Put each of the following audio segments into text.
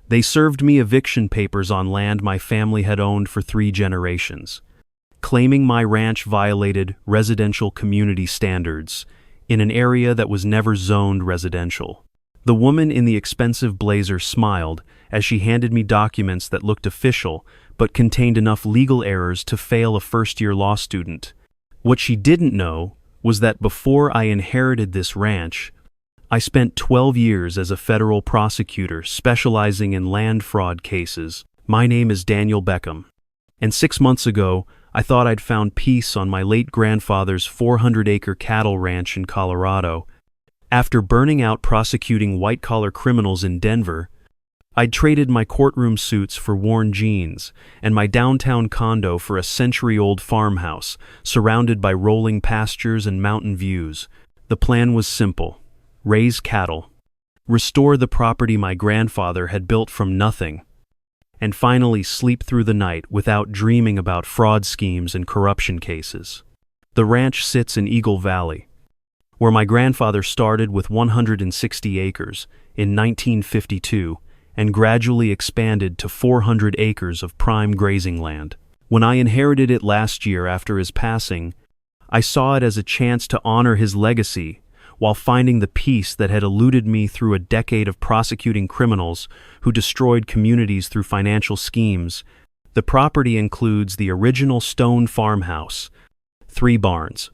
They served me eviction papers on land my family had owned for 3 generations, claiming my ranch violated residential community standards in an area that was never zoned residential. The woman in the expensive blazer smiled as she handed me documents that looked official but contained enough legal errors to fail a first-year law student. What she didn't know was that before I inherited this ranch, I spent 12 years as a federal prosecutor specializing in land fraud cases. My name is Daniel Beckham, and 6 months ago, I thought I'd found peace on my late grandfather's 400-acre cattle ranch in Colorado. After burning out prosecuting white-collar criminals in Denver, I'd traded my courtroom suits for worn jeans and my downtown condo for a century-old farmhouse surrounded by rolling pastures and mountain views. The plan was simple: raise cattle, restore the property my grandfather had built from nothing, and finally sleep through the night without dreaming about fraud schemes and corruption cases. The ranch sits in Eagle Valley, where my grandfather started with 160 acres in 1952 and gradually expanded to 400 acres of prime grazing land. When I inherited it last year after his passing, I saw it as a chance to honor his legacy while finding the peace that had eluded me through a decade of prosecuting criminals who destroyed communities through financial schemes. The property includes the original stone farmhouse, 3 barns,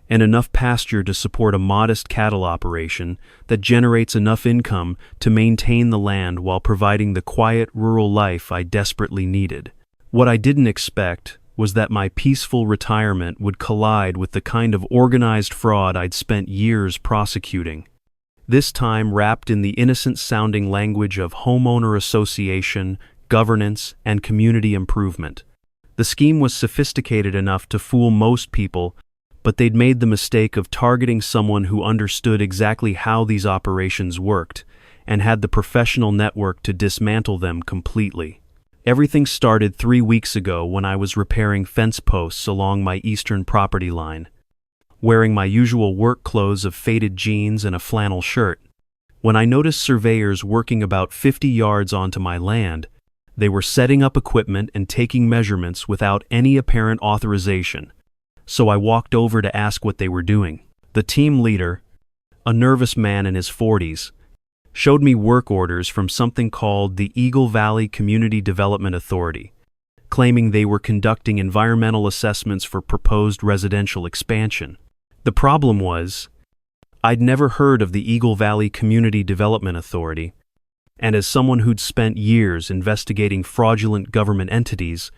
and enough pasture to support a modest cattle operation that generates enough income to maintain the land while providing the quiet rural life I desperately needed. What I didn't expect was that my peaceful retirement would collide with the kind of organized fraud I'd spent years prosecuting, this time wrapped in the innocent-sounding language of homeowner association, governance, and community improvement. The scheme was sophisticated enough to fool most people, but they'd made the mistake of targeting someone who understood exactly how these operations worked and had the professional network to dismantle them completely. Everything started 3 weeks ago when I was repairing fence posts along my eastern property line, wearing my usual work clothes of faded jeans and a flannel shirt. When I noticed surveyors working about 50 yards onto my land, they were setting up equipment and taking measurements without any apparent authorization. So I walked over to ask what they were doing. The team leader, a nervous man in his 40s, showed me work orders from something called the Eagle Valley Community Development Authority, claiming they were conducting environmental assessments for proposed residential expansion. The problem was, I'd never heard of the Eagle Valley Community Development Authority, and as someone who'd spent years investigating fraudulent government entities,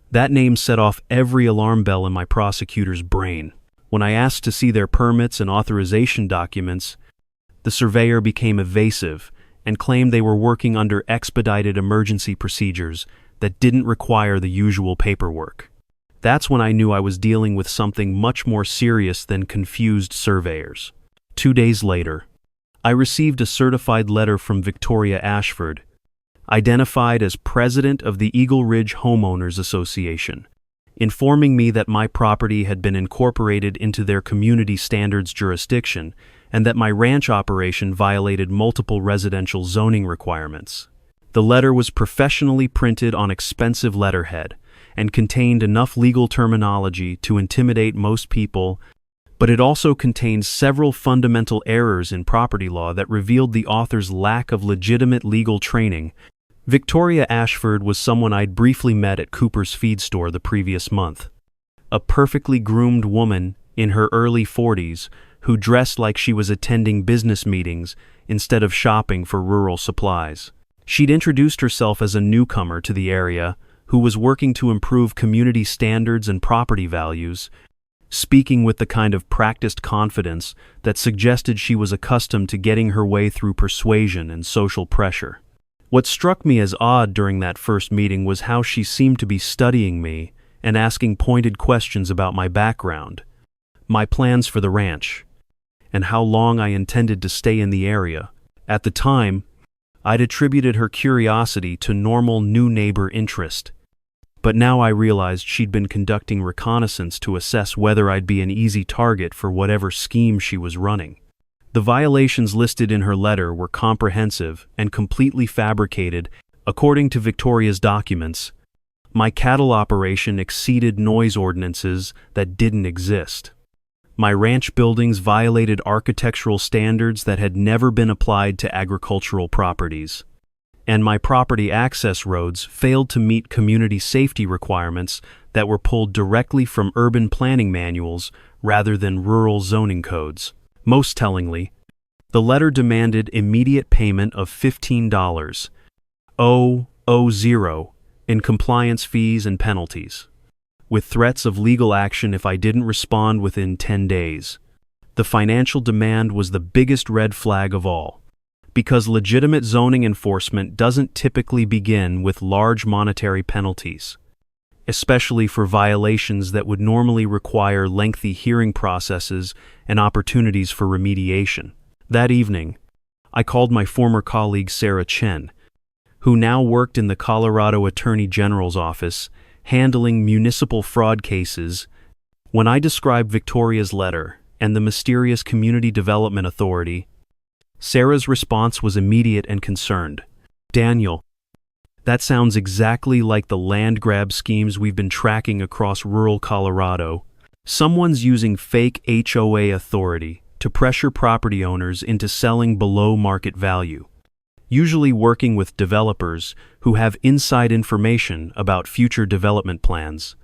that name set off every alarm bell in my prosecutor's brain. When I asked to see their permits and authorization documents, the surveyor became evasive and claimed they were working under expedited emergency procedures that didn't require the usual paperwork. That's when I knew I was dealing with something much more serious than confused surveyors. 2 days later, I received a certified letter from Victoria Ashford, identified as president of the Eagle Ridge Homeowners Association, informing me that my property had been incorporated into their community standards jurisdiction and that my ranch operation violated multiple residential zoning requirements. The letter was professionally printed on expensive letterhead and contained enough legal terminology to intimidate most people, but it also contained several fundamental errors in property law that revealed the author's lack of legitimate legal training. Victoria Ashford was someone I'd briefly met at Cooper's feed store the previous month. A perfectly groomed woman in her early 40s who dressed like she was attending business meetings instead of shopping for rural supplies. She'd introduced herself as a newcomer to the area who was working to improve community standards and property values, speaking with the kind of practiced confidence that suggested she was accustomed to getting her way through persuasion and social pressure. What struck me as odd during that first meeting was how she seemed to be studying me and asking pointed questions about my background, my plans for the ranch, and how long I intended to stay in the area. At the time, I'd attributed her curiosity to normal new neighbor interest, but now I realized she'd been conducting reconnaissance to assess whether I'd be an easy target for whatever scheme she was running. The violations listed in her letter were comprehensive and completely fabricated. According to Victoria's documents, my cattle operation exceeded noise ordinances that didn't exist. My ranch buildings violated architectural standards that had never been applied to agricultural properties. And my property access roads failed to meet community safety requirements that were pulled directly from urban planning manuals rather than rural zoning codes. Most tellingly, the letter demanded immediate payment of $15, in compliance fees and penalties, with threats of legal action if I didn't respond within 10 days. The financial demand was the biggest red flag of all, because legitimate zoning enforcement doesn't typically begin with large monetary penalties, especially for violations that would normally require lengthy hearing processes and opportunities for remediation. That evening, I called my former colleague Sarah Chen, who now worked in the Colorado Attorney General's office, handling municipal fraud cases. When I described Victoria's letter and the mysterious Community Development Authority, Sarah's response was immediate and concerned. "Daniel, that sounds exactly like the land grab schemes we've been tracking across rural Colorado. Someone's using fake HOA authority to pressure property owners into selling below market value, usually working with developers who have inside information about future development plans."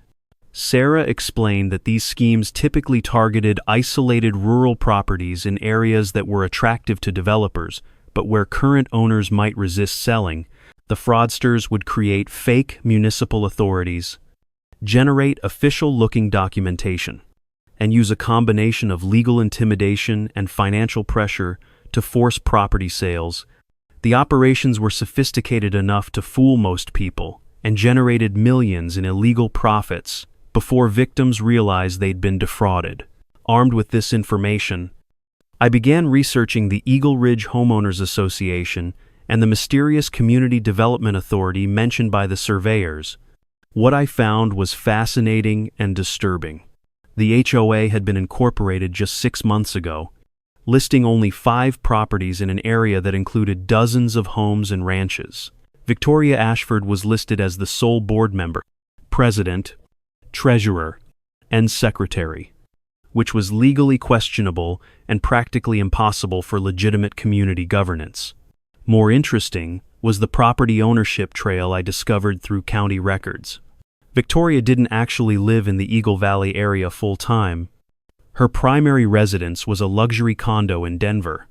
Sarah explained that these schemes typically targeted isolated rural properties in areas that were attractive to developers, but where current owners might resist selling. The fraudsters would create fake municipal authorities, generate official-looking documentation, and use a combination of legal intimidation and financial pressure to force property sales. The operations were sophisticated enough to fool most people and generated millions in illegal profits before victims realized they'd been defrauded. Armed with this information, I began researching the Eagle Ridge Homeowners Association and the mysterious Community Development Authority mentioned by the surveyors. What I found was fascinating and disturbing. The HOA had been incorporated just 6 months ago, listing only 5 properties in an area that included dozens of homes and ranches. Victoria Ashford was listed as the sole board member, president, treasurer, and secretary, which was legally questionable and practically impossible for legitimate community governance. More interesting was the property ownership trail I discovered through county records. Victoria didn't actually live in the Eagle Valley area full-time. Her primary residence was a luxury condo in Denver,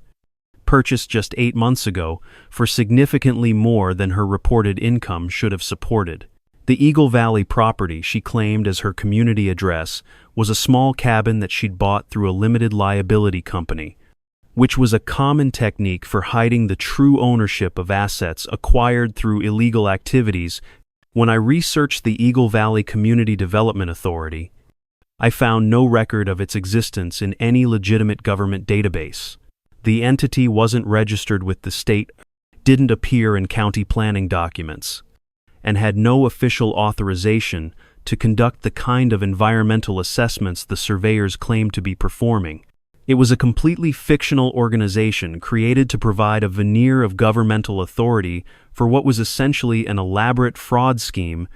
purchased just 8 months ago for significantly more than her reported income should have supported. The Eagle Valley property she claimed as her community address was a small cabin that she'd bought through a limited liability company, which was a common technique for hiding the true ownership of assets acquired through illegal activities. When I researched the Eagle Valley Community Development Authority, I found no record of its existence in any legitimate government database. The entity wasn't registered with the state, didn't appear in county planning documents, and had no official authorization to conduct the kind of environmental assessments the surveyors claimed to be performing. It was a completely fictional organization created to provide a veneer of governmental authority for what was essentially an elaborate fraud scheme.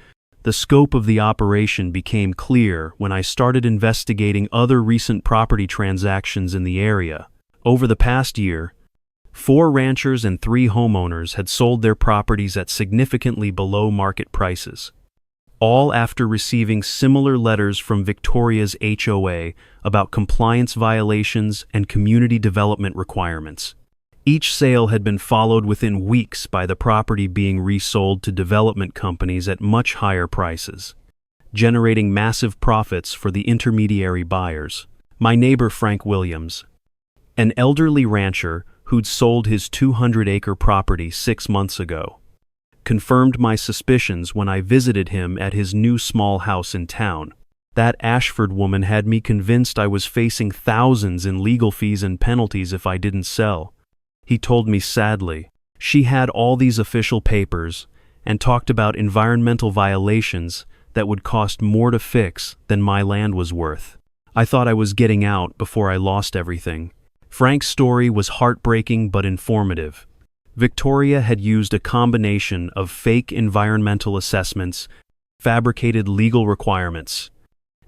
The scope of the operation became clear when I started investigating other recent property transactions in the area. Over the past year, 4 ranchers and 3 homeowners had sold their properties at significantly below market prices, all after receiving similar letters from Victoria's HOA about compliance violations and community development requirements. Each sale had been followed within weeks by the property being resold to development companies at much higher prices, generating massive profits for the intermediary buyers. My neighbor Frank Williams, an elderly rancher who'd sold his 200-acre property 6 months ago, confirmed my suspicions when I visited him at his new small house in town. That Ashford woman had me convinced I was facing thousands in legal fees and penalties if I didn't sell. He told me sadly. She had all these official papers and talked about environmental violations that would cost more to fix than my land was worth. I thought I was getting out before I lost everything, Frank's story was heartbreaking but informative. Victoria had used a combination of fake environmental assessments, fabricated legal requirements,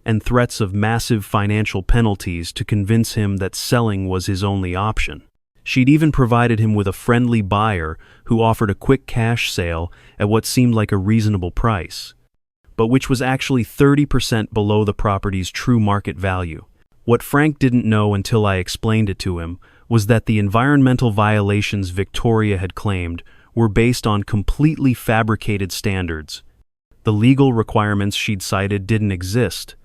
and threats of massive financial penalties to convince him that selling was his only option. She'd even provided him with a friendly buyer who offered a quick cash sale at what seemed like a reasonable price, but which was actually 30% below the property's true market value. What Frank didn't know until I explained it to him was that the environmental violations Victoria had claimed were based on completely fabricated standards. The legal requirements she'd cited didn't exist,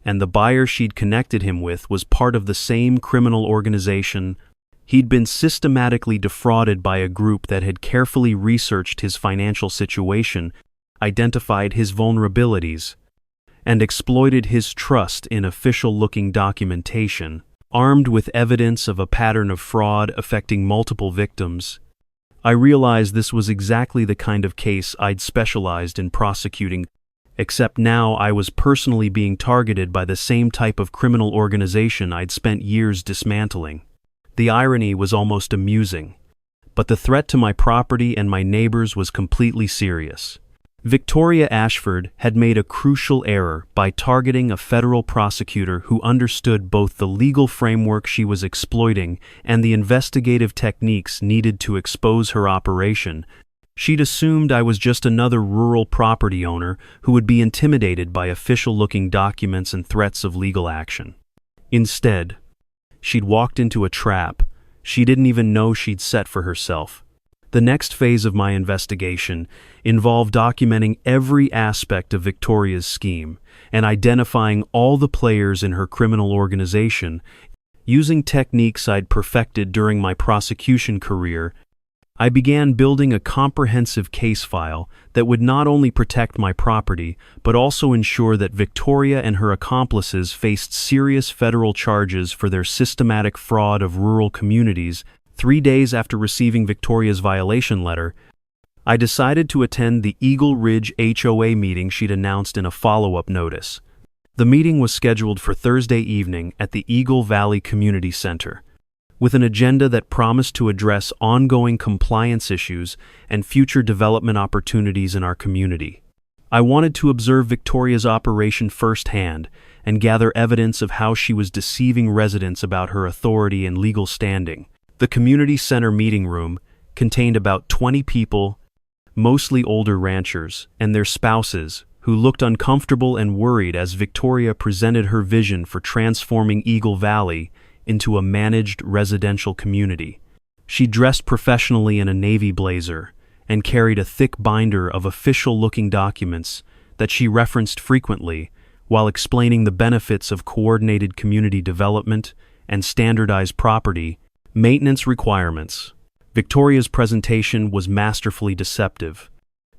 and the buyer she'd connected him with was part of the same criminal organization. He'd been systematically defrauded by a group that had carefully researched his financial situation, identified his vulnerabilities, and exploited his trust in official-looking documentation. Armed with evidence of a pattern of fraud affecting multiple victims, I realized this was exactly the kind of case I'd specialized in prosecuting, except now I was personally being targeted by the same type of criminal organization I'd spent years dismantling. The irony was almost amusing, but the threat to my property and my neighbors was completely serious. Victoria Ashford had made a crucial error by targeting a federal prosecutor who understood both the legal framework she was exploiting and the investigative techniques needed to expose her operation. She'd assumed I was just another rural property owner who would be intimidated by official-looking documents and threats of legal action. Instead, she'd walked into a trap she didn't even know she'd set for herself. The next phase of my investigation involved documenting every aspect of Victoria's scheme and identifying all the players in her criminal organization. Using techniques I'd perfected during my prosecution career, I began building a comprehensive case file that would not only protect my property, but also ensure that Victoria and her accomplices faced serious federal charges for their systematic fraud of rural communities. 3 days after receiving Victoria's violation letter, I decided to attend the Eagle Ridge HOA meeting she'd announced in a follow-up notice. The meeting was scheduled for Thursday evening at the Eagle Valley Community Center, with an agenda that promised to address ongoing compliance issues and future development opportunities in our community. I wanted to observe Victoria's operation firsthand and gather evidence of how she was deceiving residents about her authority and legal standing. The community center meeting room contained about 20 people, mostly older ranchers, and their spouses, who looked uncomfortable and worried as Victoria presented her vision for transforming Eagle Valley into a managed residential community. She dressed professionally in a navy blazer and carried a thick binder of official-looking documents that she referenced frequently while explaining the benefits of coordinated community development and standardized property maintenance requirements. Victoria's presentation was masterfully deceptive,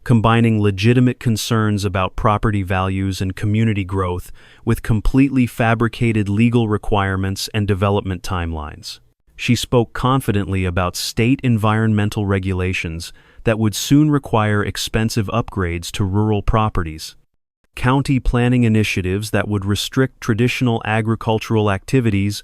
combining legitimate concerns about property values and community growth with completely fabricated legal requirements and development timelines. She spoke confidently about state environmental regulations that would soon require expensive upgrades to rural properties, county planning initiatives that would restrict traditional agricultural activities,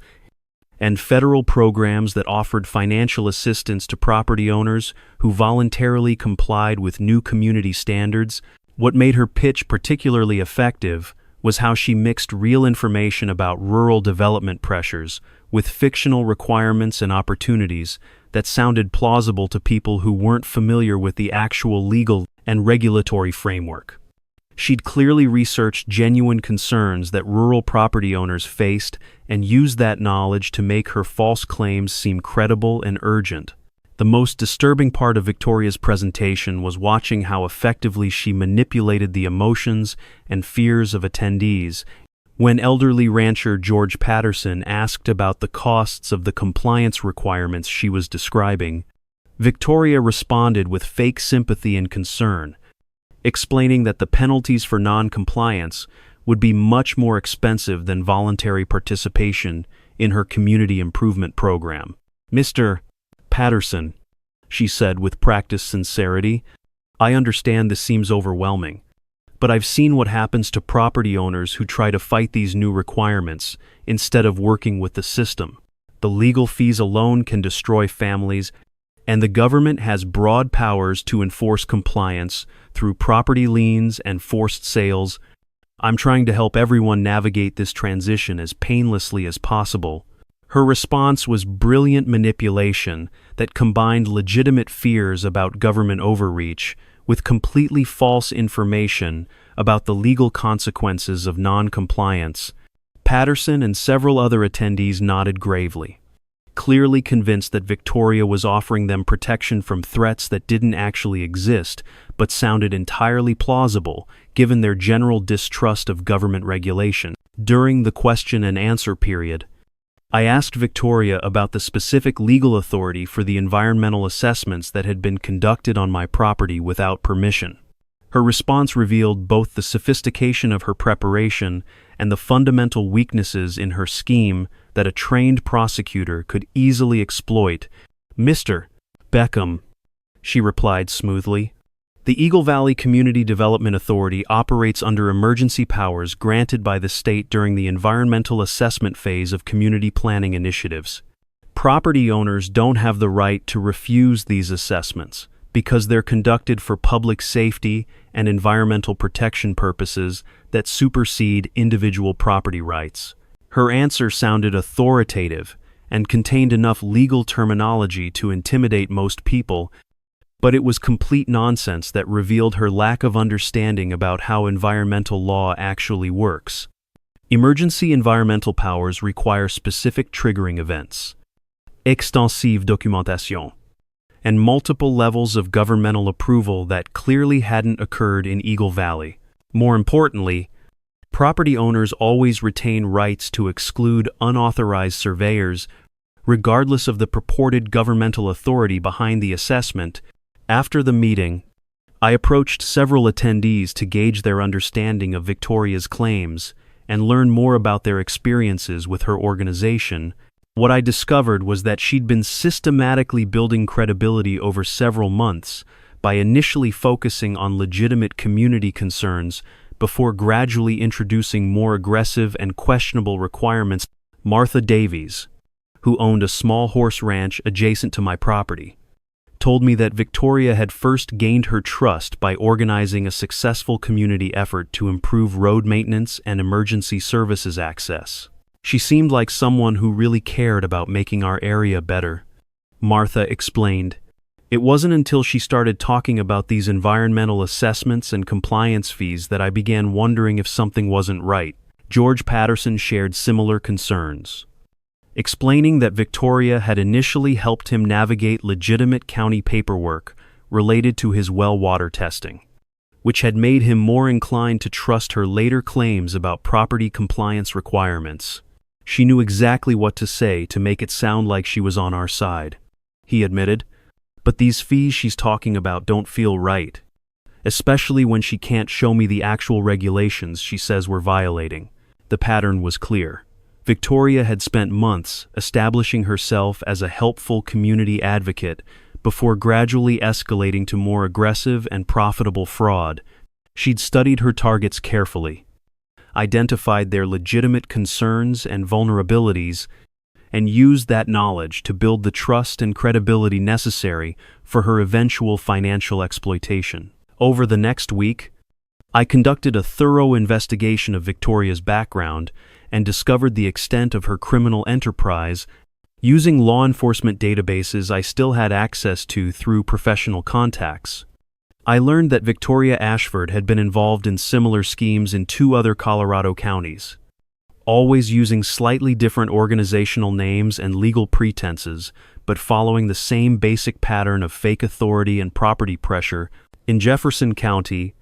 and federal programs that offered financial assistance to property owners who voluntarily complied with new community standards. What made her pitch particularly effective was how she mixed real information about rural development pressures with fictional requirements and opportunities that sounded plausible to people who weren't familiar with the actual legal and regulatory framework. She'd clearly researched genuine concerns that rural property owners faced and used that knowledge to make her false claims seem credible and urgent. The most disturbing part of Victoria's presentation was watching how effectively she manipulated the emotions and fears of attendees. When elderly rancher George Patterson asked about the costs of the compliance requirements she was describing, Victoria responded with fake sympathy and concern, explaining that the penalties for non-compliance would be much more expensive than voluntary participation in her community improvement program. "Mr. Patterson," she said with practiced sincerity, "I understand this seems overwhelming, but I've seen what happens to property owners who try to fight these new requirements instead of working with the system. The legal fees alone can destroy families, and the government has broad powers to enforce compliance through property liens and forced sales. I'm trying to help everyone navigate this transition as painlessly as possible." Her response was brilliant manipulation that combined legitimate fears about government overreach with completely false information about the legal consequences of non-compliance. Patterson and several other attendees nodded gravely, clearly convinced that Victoria was offering them protection from threats that didn't actually exist, but sounded entirely plausible given their general distrust of government regulation. During the question and answer period, I asked Victoria about the specific legal authority for the environmental assessments that had been conducted on my property without permission. Her response revealed both the sophistication of her preparation and the fundamental weaknesses in her scheme that a trained prosecutor could easily exploit. "Mr. Beckham," she replied smoothly, "the Eagle Valley Community Development Authority operates under emergency powers granted by the state during the environmental assessment phase of community planning initiatives. Property owners don't have the right to refuse these assessments because they're conducted for public safety and environmental protection purposes that supersede individual property rights." Her answer sounded authoritative and contained enough legal terminology to intimidate most people, but it was complete nonsense that revealed her lack of understanding about how environmental law actually works. Emergency environmental powers require specific triggering events, extensive documentation, and multiple levels of governmental approval that clearly hadn't occurred in Eagle Valley. More importantly, property owners always retain rights to exclude unauthorized surveyors, regardless of the purported governmental authority behind the assessment. After the meeting, I approached several attendees to gauge their understanding of Victoria's claims and learn more about their experiences with her organization. What I discovered was that she'd been systematically building credibility over several months by initially focusing on legitimate community concerns before gradually introducing more aggressive and questionable requirements. Martha Davies, who owned a small horse ranch adjacent to my property, told me that Victoria had first gained her trust by organizing a successful community effort to improve road maintenance and emergency services access. She seemed like someone who really cared about making our area better. Martha explained, "It wasn't until she started talking about these environmental assessments and compliance fees that I began wondering if something wasn't right." George Patterson shared similar concerns, explaining that Victoria had initially helped him navigate legitimate county paperwork related to his well water testing, which had made him more inclined to trust her later claims about property compliance requirements. "She knew exactly what to say to make it sound like she was on our side," he admitted, "but these fees she's talking about don't feel right, especially when she can't show me the actual regulations she says we're violating." The pattern was clear. Victoria had spent months establishing herself as a helpful community advocate before gradually escalating to more aggressive and profitable fraud. She'd studied her targets carefully, identified their legitimate concerns and vulnerabilities, and used that knowledge to build the trust and credibility necessary for her eventual financial exploitation. Over the next week, I conducted a thorough investigation of Victoria's background and discovered the extent of her criminal enterprise. Using law enforcement databases I still had access to through professional contacts, I learned that Victoria Ashford had been involved in similar schemes in 2 other Colorado counties, always using slightly different organizational names and legal pretenses, but following the same basic pattern of fake authority and property pressure. In Jefferson County,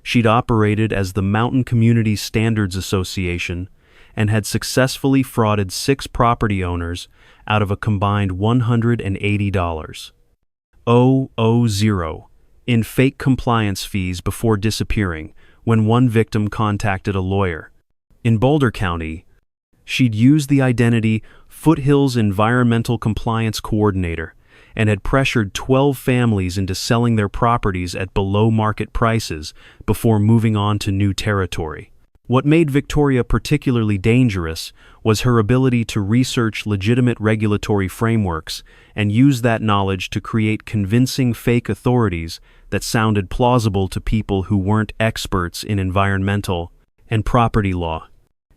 she'd operated as the Mountain Community Standards Association and had successfully frauded 6 property owners out of a combined $180,000 in fake compliance fees before disappearing when one victim contacted a lawyer. In Boulder County, she'd used the identity Foothills Environmental Compliance Coordinator and had pressured 12 families into selling their properties at below-market prices before moving on to new territory. What made Victoria particularly dangerous was her ability to research legitimate regulatory frameworks and use that knowledge to create convincing fake authorities that sounded plausible to people who weren't experts in environmental and property law.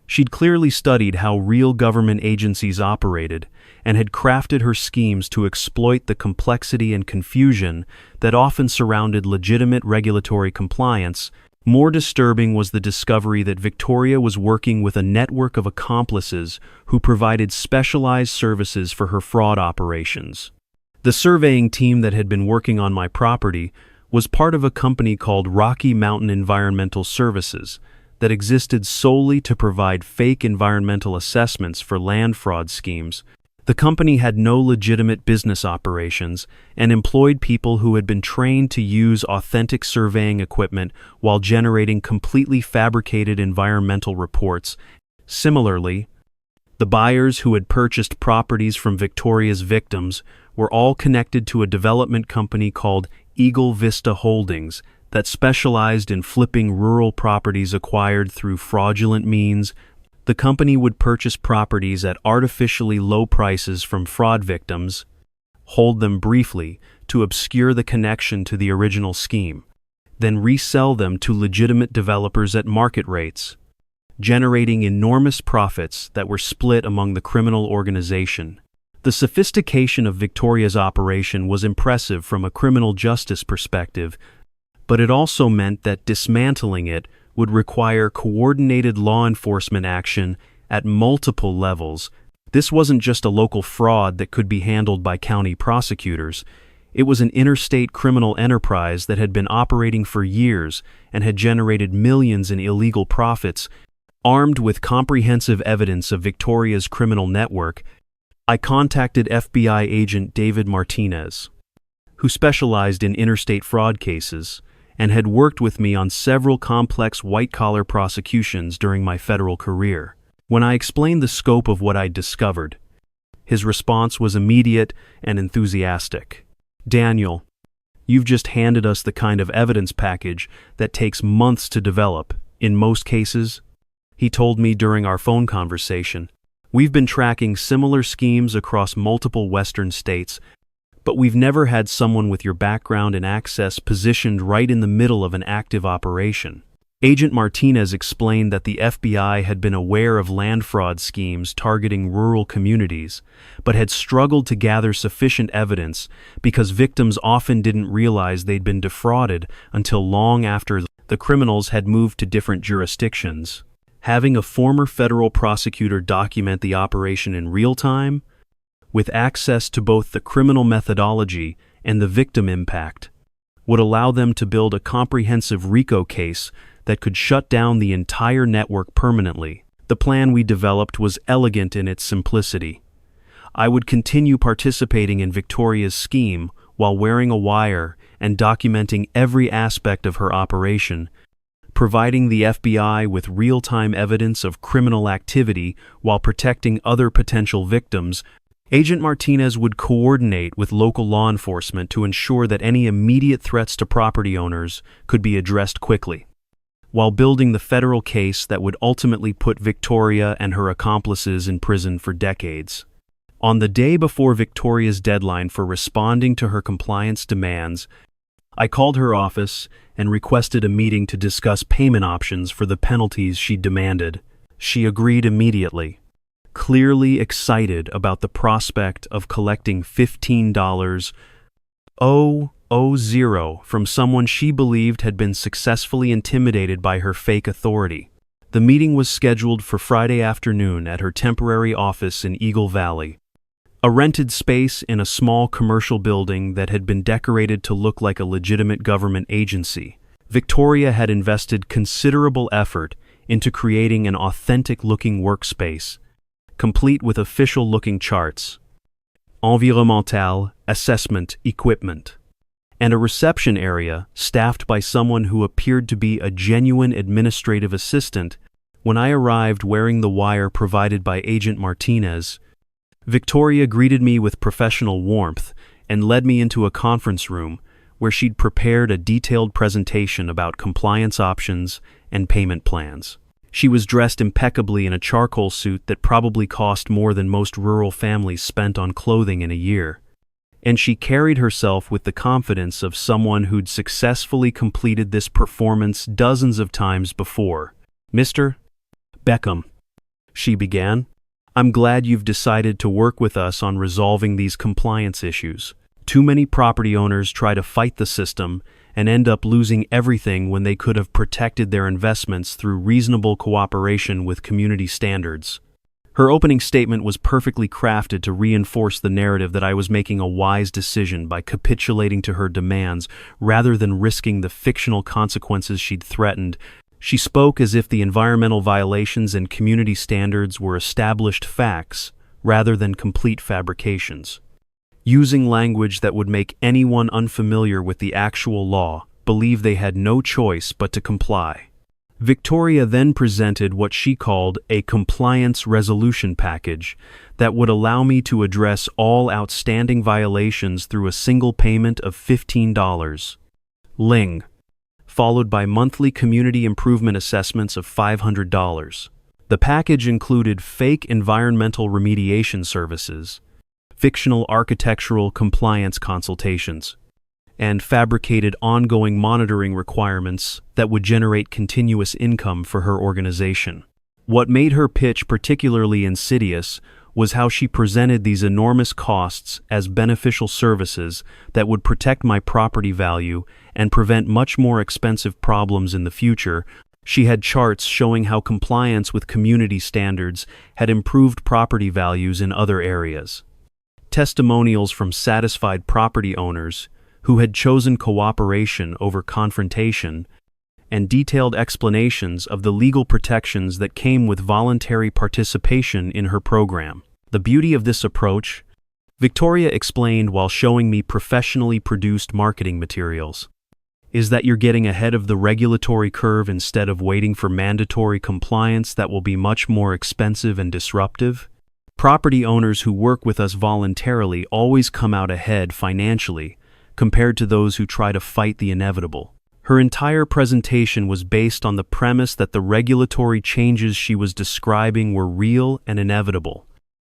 She'd clearly studied how real government agencies operated and had crafted her schemes to exploit the complexity and confusion that often surrounded legitimate regulatory compliance. More disturbing was the discovery that Victoria was working with a network of accomplices who provided specialized services for her fraud operations. The surveying team that had been working on my property was part of a company called Rocky Mountain Environmental Services that existed solely to provide fake environmental assessments for land fraud schemes. The company had no legitimate business operations and employed people who had been trained to use authentic surveying equipment while generating completely fabricated environmental reports. Similarly, the buyers who had purchased properties from Victoria's victims were all connected to a development company called Eagle Vista Holdings that specialized in flipping rural properties acquired through fraudulent means. The company would purchase properties at artificially low prices from fraud victims, hold them briefly to obscure the connection to the original scheme, then resell them to legitimate developers at market rates, generating enormous profits that were split among the criminal organization. The sophistication of Victoria's operation was impressive from a criminal justice perspective, but it also meant that dismantling it would require coordinated law enforcement action at multiple levels. This wasn't just a local fraud that could be handled by county prosecutors. It was an interstate criminal enterprise that had been operating for years and had generated millions in illegal profits. Armed with comprehensive evidence of Victoria's criminal network, I contacted FBI agent David Martinez, who specialized in interstate fraud cases and had worked with me on several complex white-collar prosecutions during my federal career. When I explained the scope of what I'd discovered, his response was immediate and enthusiastic. "Daniel, you've just handed us the kind of evidence package that takes months to develop, in most cases," he told me during our phone conversation. "We've been tracking similar schemes across multiple Western states, but we've never had someone with your background and access positioned right in the middle of an active operation." Agent Martinez explained that the FBI had been aware of land fraud schemes targeting rural communities, but had struggled to gather sufficient evidence because victims often didn't realize they'd been defrauded until long after the criminals had moved to different jurisdictions. Having a former federal prosecutor document the operation in real time, with access to both the criminal methodology and the victim impact, would allow them to build a comprehensive RICO case that could shut down the entire network permanently. The plan we developed was elegant in its simplicity. I would continue participating in Victoria's scheme while wearing a wire and documenting every aspect of her operation, providing the FBI with real-time evidence of criminal activity while protecting other potential victims. Agent Martinez would coordinate with local law enforcement to ensure that any immediate threats to property owners could be addressed quickly, while building the federal case that would ultimately put Victoria and her accomplices in prison for decades. On the day before Victoria's deadline for responding to her compliance demands, I called her office and requested a meeting to discuss payment options for the penalties she demanded. She agreed immediately, clearly excited about the prospect of collecting $15,000 from someone she believed had been successfully intimidated by her fake authority. The meeting was scheduled for Friday afternoon at her temporary office in Eagle Valley, a rented space in a small commercial building that had been decorated to look like a legitimate government agency. Victoria had invested considerable effort into creating an authentic-looking workspace, complete with official-looking charts, environmental assessment equipment, and a reception area staffed by someone who appeared to be a genuine administrative assistant. When I arrived wearing the wire provided by Agent Martinez, Victoria greeted me with professional warmth and led me into a conference room where she'd prepared a detailed presentation about compliance options and payment plans. She was dressed impeccably in a charcoal suit that probably cost more than most rural families spent on clothing in a year. And she carried herself with the confidence of someone who'd successfully completed this performance dozens of times before. "Mr. Beckham," she began, "I'm glad you've decided to work with us on resolving these compliance issues. Too many property owners try to fight the system and end up losing everything when they could have protected their investments through reasonable cooperation with community standards." Her opening statement was perfectly crafted to reinforce the narrative that I was making a wise decision by capitulating to her demands rather than risking the fictional consequences she'd threatened. She spoke as if the environmental violations and community standards were established facts rather than complete fabrications, using language that would make anyone unfamiliar with the actual law believe they had no choice but to comply. Victoria then presented what she called a compliance resolution package that would allow me to address all outstanding violations through a single payment of $15, Ling, followed by monthly community improvement assessments of $500. The package included fake environmental remediation services, fictional architectural compliance consultations, and fabricated ongoing monitoring requirements that would generate continuous income for her organization. What made her pitch particularly insidious was how she presented these enormous costs as beneficial services that would protect my property value and prevent much more expensive problems in the future. She had charts showing how compliance with community standards had improved property values in other areas. Testimonials from satisfied property owners who had chosen cooperation over confrontation, and detailed explanations of the legal protections that came with voluntary participation in her program. The beauty of this approach, Victoria explained while showing me professionally produced marketing materials, is that you're getting ahead of the regulatory curve instead of waiting for mandatory compliance that will be much more expensive and disruptive. Property owners who work with us voluntarily always come out ahead financially, compared to those who try to fight the inevitable. Her entire presentation was based on the premise that the regulatory changes she was describing were real and inevitable,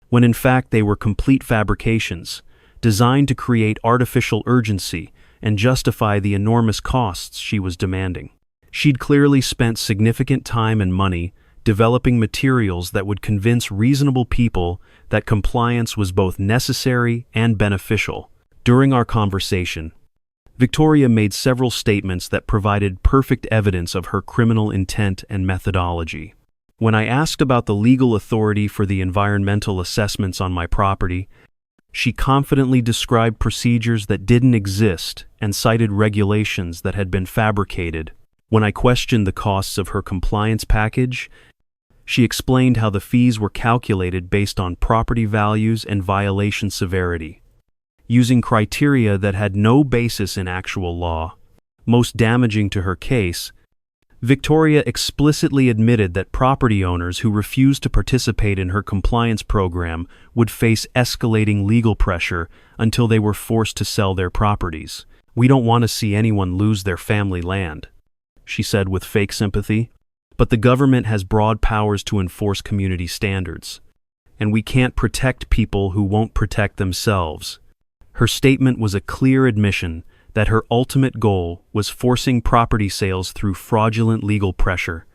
when in fact they were complete fabrications, designed to create artificial urgency and justify the enormous costs she was demanding. She'd clearly spent significant time and money developing materials that would convince reasonable people that compliance was both necessary and beneficial. During our conversation, Victoria made several statements that provided perfect evidence of her criminal intent and methodology. When I asked about the legal authority for the environmental assessments on my property, she confidently described procedures that didn't exist and cited regulations that had been fabricated. When I questioned the costs of her compliance package, she explained how the fees were calculated based on property values and violation severity, using criteria that had no basis in actual law. Most damaging to her case, Victoria explicitly admitted that property owners who refused to participate in her compliance program would face escalating legal pressure until they were forced to sell their properties. "We don't want to see anyone lose their family land," she said with fake sympathy, "but the government has broad powers to enforce community standards, and we can't protect people who won't protect themselves." Her statement was a clear admission that her ultimate goal was forcing property sales through fraudulent legal pressure,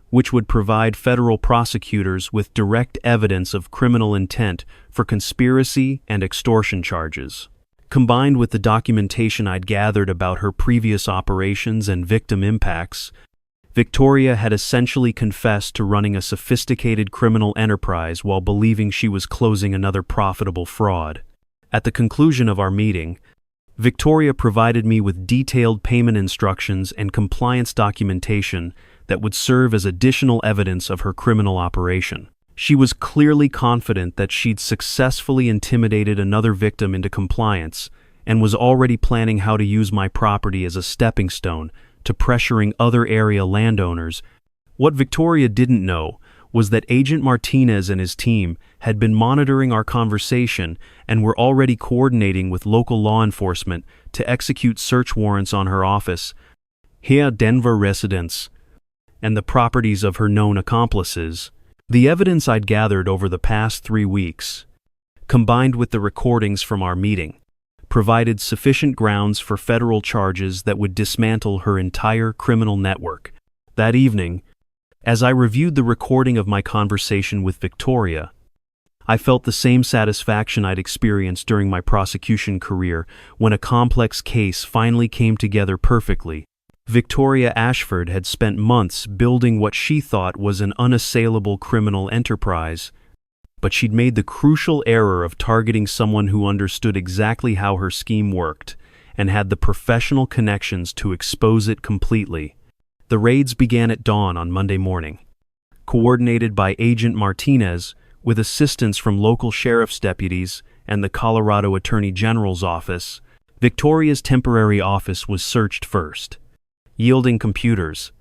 which would provide federal prosecutors with direct evidence of criminal intent for conspiracy and extortion charges. Combined with the documentation I'd gathered about her previous operations and victim impacts, Victoria had essentially confessed to running a sophisticated criminal enterprise while believing she was closing another profitable fraud. At the conclusion of our meeting, Victoria provided me with detailed payment instructions and compliance documentation that would serve as additional evidence of her criminal operation. She was clearly confident that she'd successfully intimidated another victim into compliance and was already planning how to use my property as a stepping stone to pressuring other area landowners. What Victoria didn't know was that Agent Martinez and his team had been monitoring our conversation and were already coordinating with local law enforcement to execute search warrants on her office, here Denver residence, and the properties of her known accomplices, the evidence I'd gathered over the past 3 weeks, combined with the recordings from our meeting, provided sufficient grounds for federal charges that would dismantle her entire criminal network. That evening, as I reviewed the recording of my conversation with Victoria, I felt the same satisfaction I'd experienced during my prosecution career when a complex case finally came together perfectly. Victoria Ashford had spent months building what she thought was an unassailable criminal enterprise, but she'd made the crucial error of targeting someone who understood exactly how her scheme worked and had the professional connections to expose it completely. The raids began at dawn on Monday morning. Coordinated by Agent Martinez, with assistance from local sheriff's deputies and the Colorado Attorney General's office, Victoria's temporary office was searched first, yielding computers,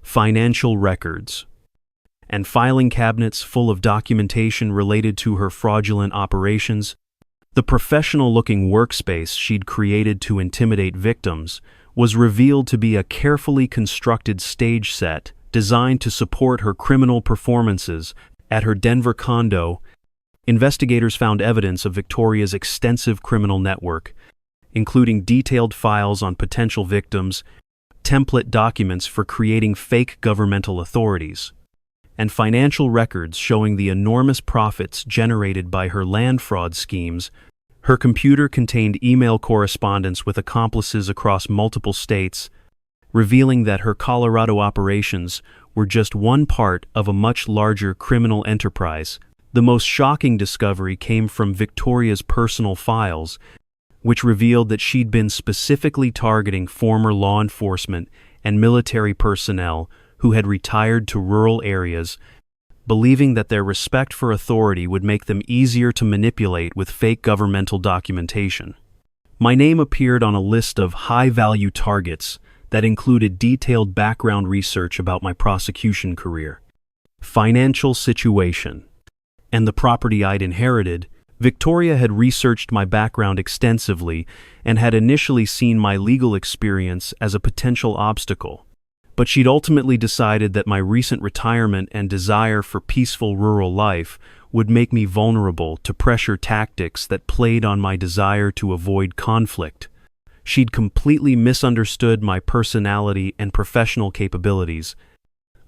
financial records, and filing cabinets full of documentation related to her fraudulent operations. The professional-looking workspace she'd created to intimidate victims was revealed to be a carefully constructed stage set designed to support her criminal performances. At her Denver condo, investigators found evidence of Victoria's extensive criminal network, including detailed files on potential victims, template documents for creating fake governmental authorities, and financial records showing the enormous profits generated by her land fraud schemes. Her computer contained email correspondence with accomplices across multiple states, revealing that her Colorado operations were just one part of a much larger criminal enterprise. The most shocking discovery came from Victoria's personal files, which revealed that she'd been specifically targeting former law enforcement and military personnel who had retired to rural areas, believing that their respect for authority would make them easier to manipulate with fake governmental documentation. My name appeared on a list of high-value targets that included detailed background research about my prosecution career, financial situation, and the property I'd inherited. Victoria had researched my background extensively and had initially seen my legal experience as a potential obstacle, but she'd ultimately decided that my recent retirement and desire for peaceful rural life would make me vulnerable to pressure tactics that played on my desire to avoid conflict. She'd completely misunderstood my personality and professional capabilities,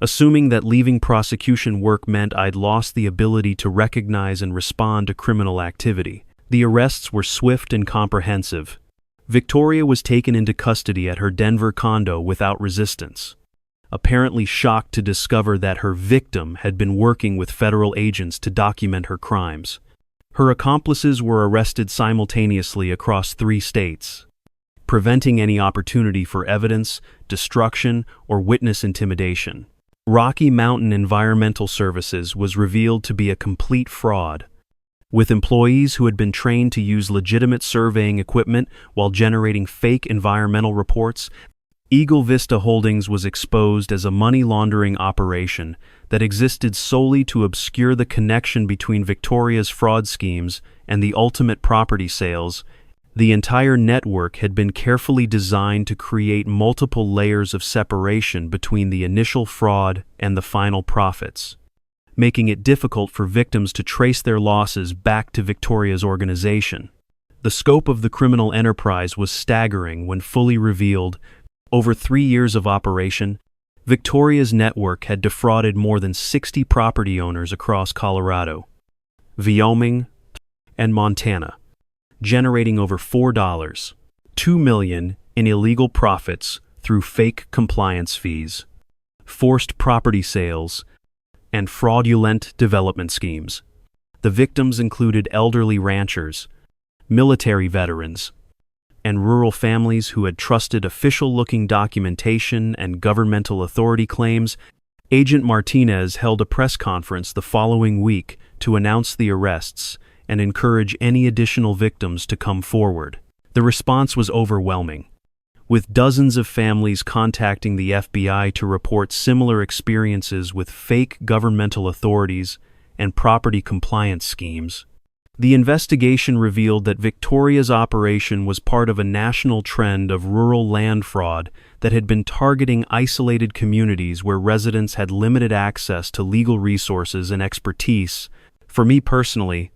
assuming that leaving prosecution work meant I'd lost the ability to recognize and respond to criminal activity. The arrests were swift and comprehensive. Victoria was taken into custody at her Denver condo without resistance, apparently shocked to discover that her victim had been working with federal agents to document her crimes. Her accomplices were arrested simultaneously across 3 states, preventing any opportunity for evidence, destruction, or witness intimidation. Rocky Mountain Environmental Services was revealed to be a complete fraud, with employees who had been trained to use legitimate surveying equipment while generating fake environmental reports. Eagle Vista Holdings was exposed as a money laundering operation that existed solely to obscure the connection between Victoria's fraud schemes and the ultimate property sales. The entire network had been carefully designed to create multiple layers of separation between the initial fraud and the final profits, making it difficult for victims to trace their losses back to Victoria's organization. The scope of the criminal enterprise was staggering when fully revealed. Over 3 years of operation, Victoria's network had defrauded more than 60 property owners across Colorado, Wyoming, and Montana, generating over $4.2 million in illegal profits through fake compliance fees, forced property sales, and fraudulent development schemes. The victims included elderly ranchers, military veterans, and rural families who had trusted official-looking documentation and governmental authority claims. Agent Martinez held a press conference the following week to announce the arrests and encourage any additional victims to come forward. The response was overwhelming, with dozens of families contacting the FBI to report similar experiences with fake governmental authorities and property compliance schemes. The investigation revealed that Victoria's operation was part of a national trend of rural land fraud that had been targeting isolated communities where residents had limited access to legal resources and expertise. For me personally,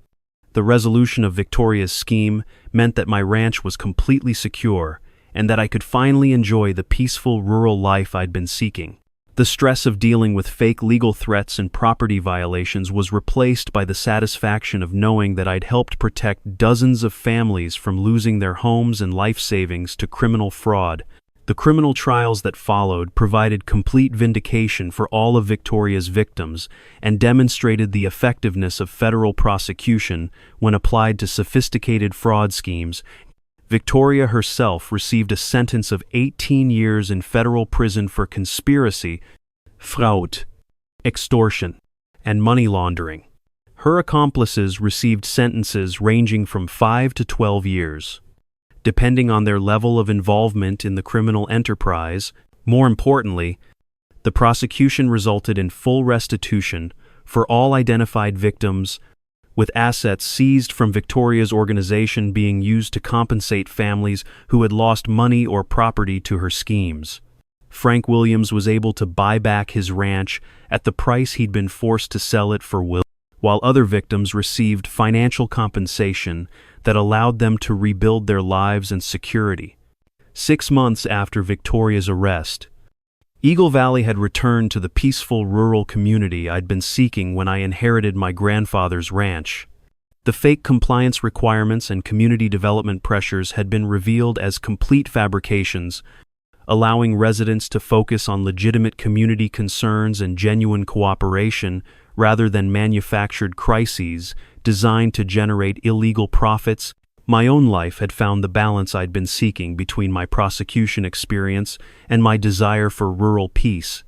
the resolution of Victoria's scheme meant that my ranch was completely secure and that I could finally enjoy the peaceful rural life I'd been seeking. The stress of dealing with fake legal threats and property violations was replaced by the satisfaction of knowing that I'd helped protect dozens of families from losing their homes and life savings to criminal fraud. The criminal trials that followed provided complete vindication for all of Victoria's victims and demonstrated the effectiveness of federal prosecution when applied to sophisticated fraud schemes. Victoria herself received a sentence of 18 years in federal prison for conspiracy, fraud, extortion, and money laundering. Her accomplices received sentences ranging from 5 to 12 years, depending on their level of involvement in the criminal enterprise. More importantly, the prosecution resulted in full restitution for all identified victims, with assets seized from Victoria's organization being used to compensate families who had lost money or property to her schemes. Frank Williams was able to buy back his ranch at the price he'd been forced to sell it for, while other victims received financial compensation that allowed them to rebuild their lives and security. 6 months after Victoria's arrest, Eagle Valley had returned to the peaceful rural community I'd been seeking when I inherited my grandfather's ranch. The fake compliance requirements and community development pressures had been revealed as complete fabrications, allowing residents to focus on legitimate community concerns and genuine cooperation rather than manufactured crises designed to generate illegal profits. My own life had found the balance I'd been seeking between my prosecution experience and my desire for rural peace.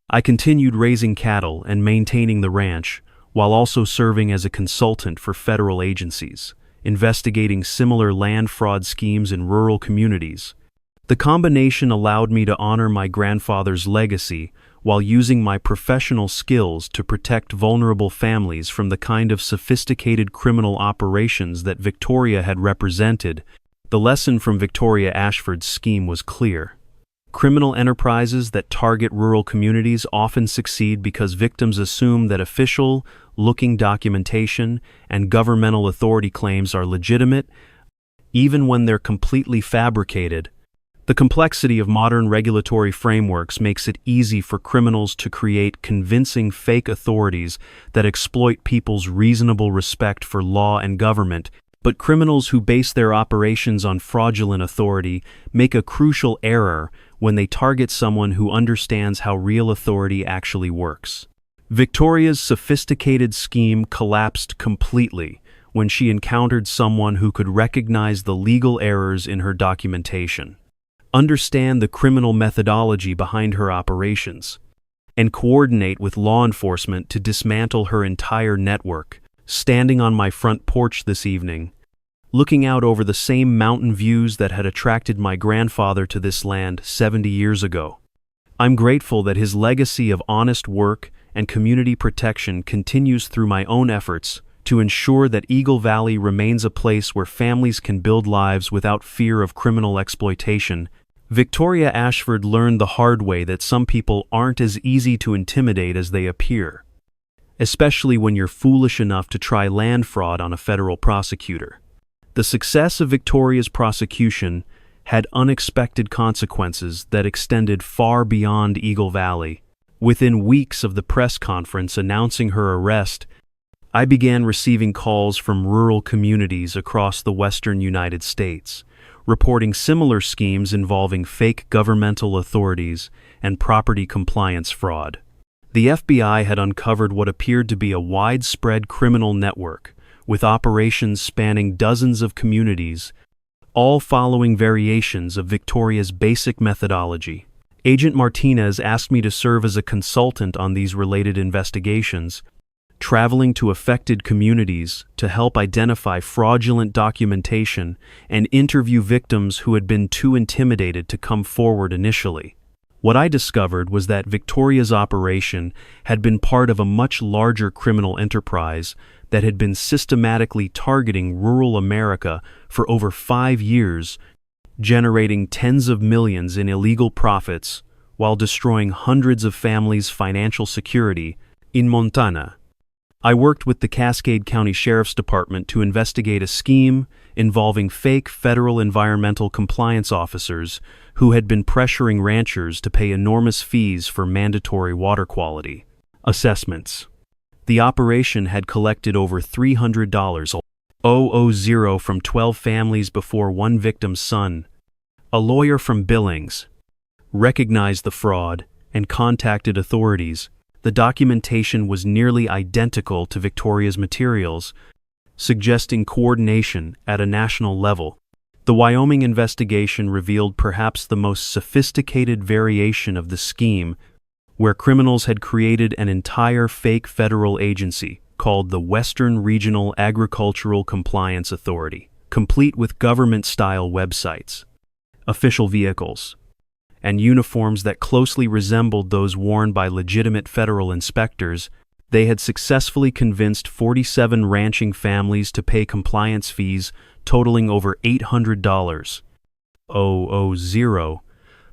I continued raising cattle and maintaining the ranch, while also serving as a consultant for federal agencies, investigating similar land fraud schemes in rural communities. The combination allowed me to honor my grandfather's legacy while using my professional skills to protect vulnerable families from the kind of sophisticated criminal operations that Victoria had represented. The lesson from Victoria Ashford's scheme was clear. Criminal enterprises that target rural communities often succeed because victims assume that official-looking documentation and governmental authority claims are legitimate, even when they're completely fabricated. The complexity of modern regulatory frameworks makes it easy for criminals to create convincing fake authorities that exploit people's reasonable respect for law and government. But criminals who base their operations on fraudulent authority make a crucial error when they target someone who understands how real authority actually works. Victoria's sophisticated scheme collapsed completely when she encountered someone who could recognize the legal errors in her documentation, understand the criminal methodology behind her operations, and coordinate with law enforcement to dismantle her entire network. Standing on my front porch this evening, looking out over the same mountain views that had attracted my grandfather to this land 70 years ago, I'm grateful that his legacy of honest work and community protection continues through my own efforts to ensure that Eagle Valley remains a place where families can build lives without fear of criminal exploitation. Victoria Ashford learned the hard way that some people aren't as easy to intimidate as they appear, especially when you're foolish enough to try land fraud on a federal prosecutor. The success of Victoria's prosecution had unexpected consequences that extended far beyond Eagle Valley. Within weeks of the press conference announcing her arrest, I began receiving calls from rural communities across the western United States, reporting similar schemes involving fake governmental authorities and property compliance fraud. The FBI had uncovered what appeared to be a widespread criminal network, with operations spanning dozens of communities, all following variations of Victoria's basic methodology. Agent Martinez asked me to serve as a consultant on these related investigations, traveling to affected communities to help identify fraudulent documentation and interview victims who had been too intimidated to come forward initially. What I discovered was that Victoria's operation had been part of a much larger criminal enterprise that had been systematically targeting rural America for over 5 years. generating tens of millions in illegal profits while destroying hundreds of families' financial security in Montana. I worked with the Cascade County Sheriff's Department to investigate a scheme involving fake federal environmental compliance officers who had been pressuring ranchers to pay enormous fees for mandatory water quality assessments. The operation had collected over $300,000 from 12 families before one victim's son. A lawyer from Billings recognized the fraud and contacted authorities. The documentation was nearly identical to Victoria's materials, suggesting coordination at a national level. The Wyoming investigation revealed perhaps the most sophisticated variation of the scheme, where criminals had created an entire fake federal agency called the Western Regional Agricultural Compliance Authority, complete with government-style websites, official vehicles, and uniforms that closely resembled those worn by legitimate federal inspectors. They had successfully convinced 47 ranching families to pay compliance fees totaling over $800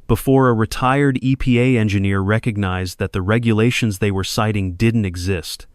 before a retired EPA engineer recognized that the regulations they were citing didn't exist.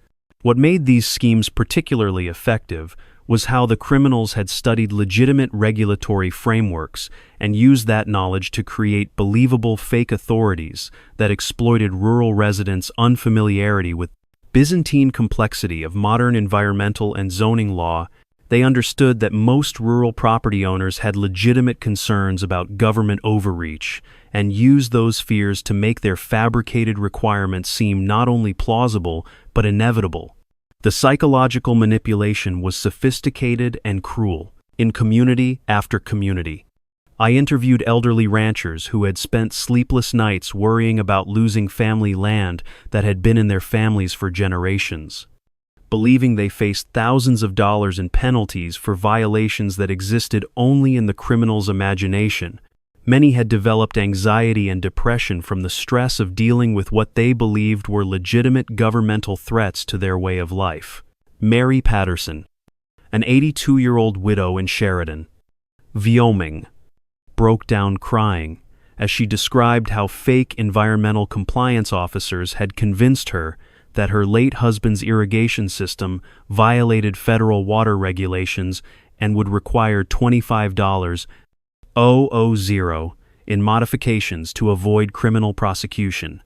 What made these schemes particularly effective was how the criminals had studied legitimate regulatory frameworks and used that knowledge to create believable fake authorities that exploited rural residents' unfamiliarity with Byzantine complexity of modern environmental and zoning law. They understood that most rural property owners had legitimate concerns about government overreach and used those fears to make their fabricated requirements seem not only plausible but inevitable. The psychological manipulation was sophisticated and cruel, in community after community. I interviewed elderly ranchers who had spent sleepless nights worrying about losing family land that had been in their families for generations, believing they faced thousands of dollars in penalties for violations that existed only in the criminal's imagination. Many had developed anxiety and depression from the stress of dealing with what they believed were legitimate governmental threats to their way of life. Mary Patterson, an 82-year-old widow in Sheridan, Wyoming, broke down crying as she described how fake environmental compliance officers had convinced her that her late husband's irrigation system violated federal water regulations and would require $25,000 in modifications to avoid criminal prosecution.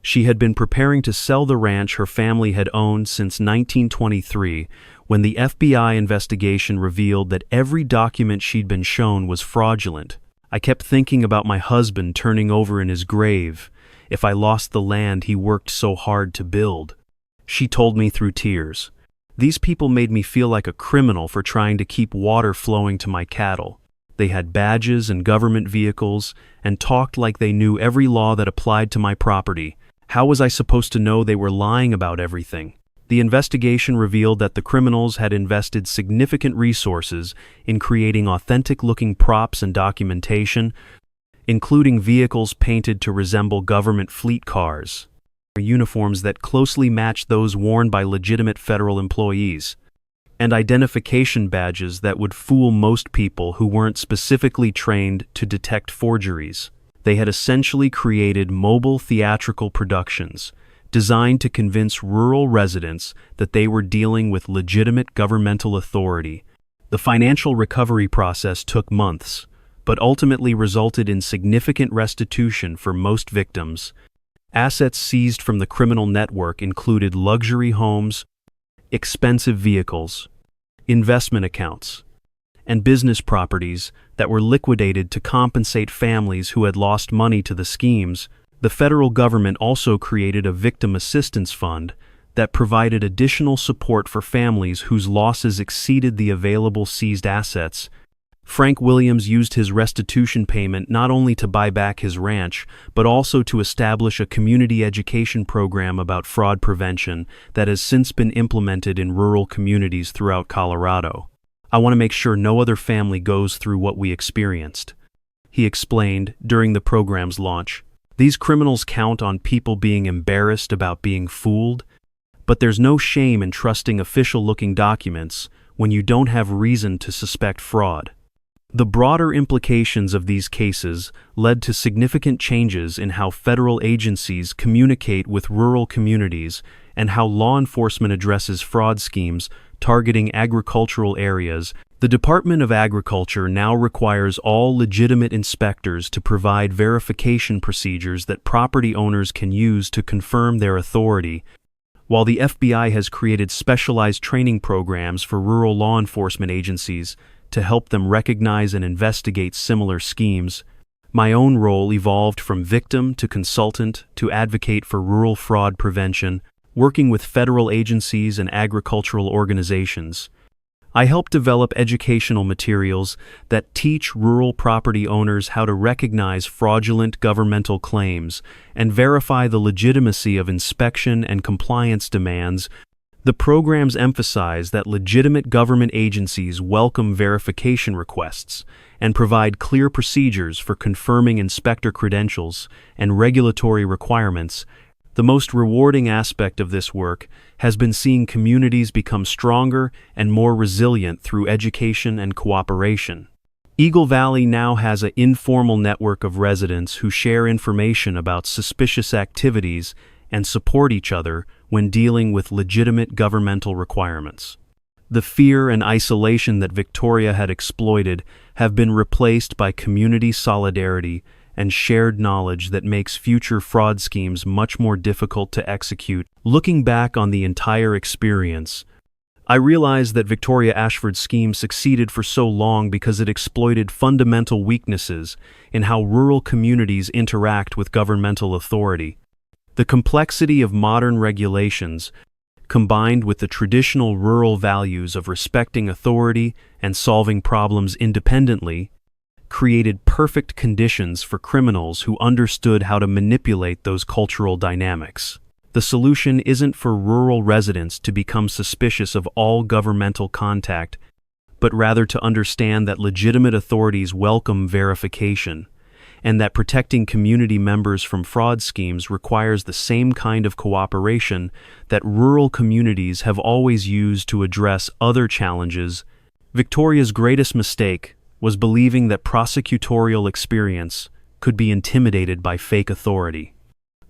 She had been preparing to sell the ranch her family had owned since 1923 when the FBI investigation revealed that every document she'd been shown was fraudulent. I kept thinking about my husband turning over in his grave if I lost the land he worked so hard to build. She told me through tears. These people made me feel like a criminal for trying to keep water flowing to my cattle. They had badges and government vehicles and talked like they knew every law that applied to my property. How was I supposed to know they were lying about everything? The investigation revealed that the criminals had invested significant resources in creating authentic-looking props and documentation, including vehicles painted to resemble government fleet cars, uniforms that closely matched those worn by legitimate federal employees, and identification badges that would fool most people who weren't specifically trained to detect forgeries. They had essentially created mobile theatrical productions designed to convince rural residents that they were dealing with legitimate governmental authority. The financial recovery process took months, but ultimately resulted in significant restitution for most victims. Assets seized from the criminal network included luxury homes, expensive vehicles, investment accounts, and business properties that were liquidated to compensate families who had lost money to the schemes. The federal government also created a victim assistance fund that provided additional support for families whose losses exceeded the available seized assets. Frank Williams used his restitution payment not only to buy back his ranch, but also to establish a community education program about fraud prevention that has since been implemented in rural communities throughout Colorado. I want to make sure no other family goes through what we experienced, he explained during the program's launch. These criminals count on people being embarrassed about being fooled, but there's no shame in trusting official-looking documents when you don't have reason to suspect fraud. The broader implications of these cases led to significant changes in how federal agencies communicate with rural communities and how law enforcement addresses fraud schemes targeting agricultural areas. The Department of Agriculture now requires all legitimate inspectors to provide verification procedures that property owners can use to confirm their authority, while the FBI has created specialized training programs for rural law enforcement agencies to help them recognize and investigate similar schemes. My own role evolved from victim to consultant to advocate for rural fraud prevention, working with federal agencies and agricultural organizations. I help develop educational materials that teach rural property owners how to recognize fraudulent governmental claims and verify the legitimacy of inspection and compliance demands. The programs emphasize that legitimate government agencies welcome verification requests and provide clear procedures for confirming inspector credentials and regulatory requirements. The most rewarding aspect of this work has been seeing communities become stronger and more resilient through education and cooperation. Eagle Valley now has an informal network of residents who share information about suspicious activities and support each other when dealing with legitimate governmental requirements. The fear and isolation that Victoria had exploited have been replaced by community solidarity and shared knowledge that makes future fraud schemes much more difficult to execute. Looking back on the entire experience, I realized that Victoria Ashford's scheme succeeded for so long because it exploited fundamental weaknesses in how rural communities interact with governmental authority. The complexity of modern regulations, combined with the traditional rural values of respecting authority and solving problems independently, created perfect conditions for criminals who understood how to manipulate those cultural dynamics. The solution isn't for rural residents to become suspicious of all governmental contact, but rather to understand that legitimate authorities welcome verification, and that protecting community members from fraud schemes requires the same kind of cooperation that rural communities have always used to address other challenges. Victoria's greatest mistake was believing that prosecutorial experience could be intimidated by fake authority.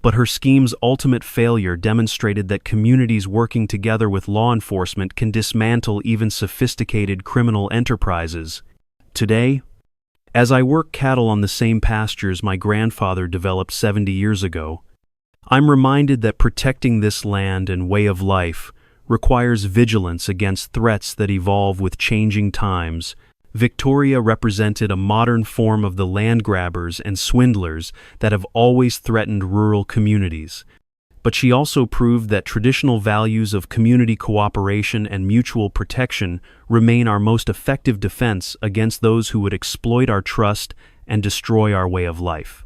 But her scheme's ultimate failure demonstrated that communities working together with law enforcement can dismantle even sophisticated criminal enterprises. Today, as I work cattle on the same pastures my grandfather developed 70 years ago, I'm reminded that protecting this land and way of life requires vigilance against threats that evolve with changing times. Victoria represented a modern form of the land grabbers and swindlers that have always threatened rural communities. But she also proved that traditional values of community cooperation and mutual protection remain our most effective defense against those who would exploit our trust and destroy our way of life.